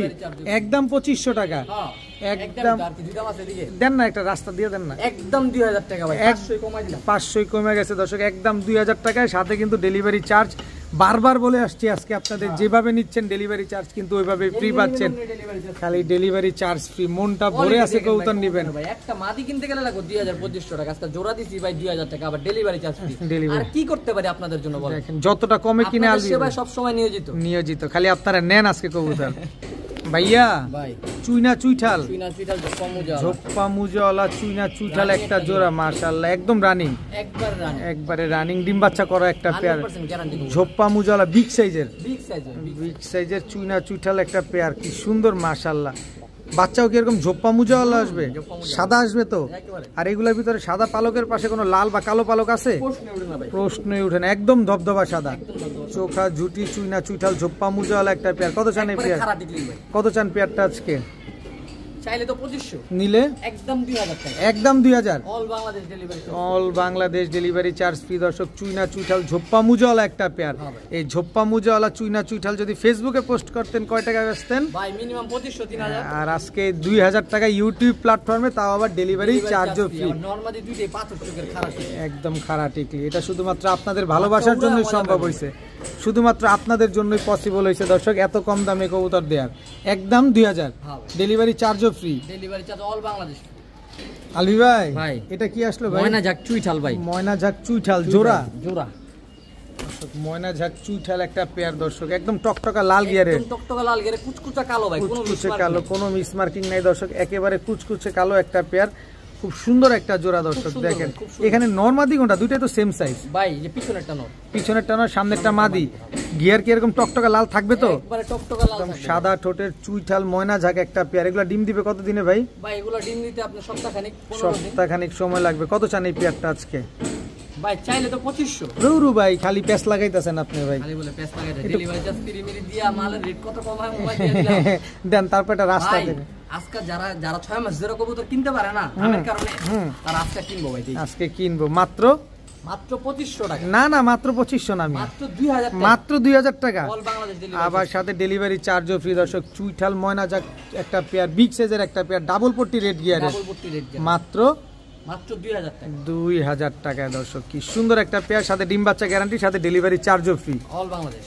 একদম 2500 টাকা। একদম দেন না, একটা রাস্তা দিয়ে দেন না, একদম 2000 টাকা ভাই, 500 কমে গেছে দর্শক, একদম 2000 টাকায়, সাথে কিন্তু ডেলিভারি চার্জ। বারবার বলে আসছি আজকে আপনাদের, যেভাবে নিচ্ছেন ডেলিভারি চার্জ কিন্তু ওইভাবে ফ্রি পাচ্ছেন, খালি ডেলিভারি চার্জ ফ্রি। মনটা ভরে আছে কবুতর নেবেন ভাই, একটা মাদি কিনতে গেলে লাগবে 2500 টাকা, আজকে জোড়া দিছি ভাই 2000 টাকা, আবার ডেলিভারি চার্জ ফ্রি। আর কি করতে পারি আপনাদের জন্য বলেন? দেখেন যতটা কমে কিনে আসবে ভাই সব সময় নিয়োজিত, খালি আপনারা নেন আজকে কবুতর। ভাইয়া ভাই চুইনা চুইঠাল ঝোপ্পা মুজাওয়ালা চুইনা চুইঠাল একটা জোড়া, মাশাআল্লাহ একদম রানিং, একবারে রানিং ডিম বাচ্চা করা একটা পেয়ার, ঝোপ্পা মুজাওয়ালা বিগ সাইজের চুইনা চুইঠাল একটা পেয়ার, কি সুন্দর মাশাআল্লাহ। বাচ্চাও কি এরকম ঝোপ্পা মুজাওয়ালা আসবে? সাদা আসবে তো? আর এগুলোর ভিতরে সাদা পালকের পাশে কোনো লাল বা কালো পালক আছে? প্রশ্নই উঠে না, একদম ধবধবা সাদা, চোখা ঝুটি চুইনা চুইঠাল ঝোপ্পা মুজাওয়ালা একটা পেয়ার। কত চান এই পেয়ার? কত চান পেয়ারটা আজকে? চাইলে তো 2500, নিলে একদম 2000 টাকা, একদম 2000, all Bangladesh delivery charge free দর্শক। চুইনা চুইঠাল ঝোপ্পা মুজাওয়ালা একটা পেয়ার, এই ঝোপ্পা মুজাওয়ালা চুইনা চুইঠাল যদি ফেসবুকে পোস্ট করতেন কয় টাকা বেচতেন ভাই? মিনিমাম 2500-3000, আর আজকে 2000 টাকা ইউটিউব প্ল্যাটফর্মে, তাও আবার ডেলিভারি চার্জও ফ্রি। নরমালি দুইটাই পাথর চোখের খারাটি, একদম খারাটিকলি। এটা শুধুমাত্র আপনাদের ভালোবাসার জন্যই সম্ভব হয়েছে, শুধুমাত্র আপনাদের জন্যই পসিবল হয়েছে দর্শক এত কম দামে কবুতর দেওয়ার। একদম 2000, ডেলিভারি চার্জও free, delivery charge all Bangladesh. Alvi ভাই এটা কি আসলো ভাই? ময়না ঝাক চুইঠাল ভাই, ময়না ঝাক চুইঠাল জোড়া ময়না ঝাক চুইঠাল একটা পেয়ার দর্শক, একদম টকটকা লাল গিয়ারের, কুচকুচা কালো ভাই, কোনো মিসমার্কিং নাই দর্শক, একেবারে কুচকুচে কালো একটা পেয়ার, খুব সুন্দর একটা জোড়া দর্শক। দেখেন এখানে নর মাদি কোনটা? দুইটাই তো সেম সাইজ। ভাই যে পিছনেরটা নর, পিছনেরটা নর, সামনেরটা মাদি। গিয়ার কি এরকম টকটকা লাল থাকবে তো? একবারে টকটকা লাল, একদম সাদা ঠোঁটের চুইঠাল ময়না ঝাক একটা পেয়ার। এগুলা ডিম দিবে কত দিনে ভাই? ভাই এগুলা ডিম দিতে আপনার সপ্তাহখানিক সময় লাগবে। কত চান এই পেয়ারটা আজকে? ভাই চাইলে তো 2500। রুরু ভাই খালি প্যাস লাগাইতেছেন আপনি ভাই, খালি বলে প্যাস লাগাইতে, ডেলিভারি চার্জ ফ্রি মিলি দিয়া মালের রেট কত কমায় মোবাইল দিয়ে দিলাম দেন, তারপর একটা রাস্তা দেন। আজকে যারা 6 মাস ধরে কবুতর কিনতে পারে না আমার কারণে, তারা আজকে কিনবো ভাই, আজকে কিনবো মাত্র 2500 টাকা। না মাত্র 2500 না, মাত্র 2000 টাকা, আবার সাথে ডেলিভারি চার্জও ফ্রি দর্শক। চুইঠাল ময়না ঝাক একটা পেয়ার, বিগ সাইজের একটা পেয়ার, ডাবল পট্টি রেড গিয়ারের, মাত্র 2000 টাকায় দর্শক। কি সুন্দর একটা পেয়ার, সাথে ডিম বাচ্চা গ্যারান্টি, সাথে ডেলিভারি চার্জও ফ্রি, অল বাংলাদেশ।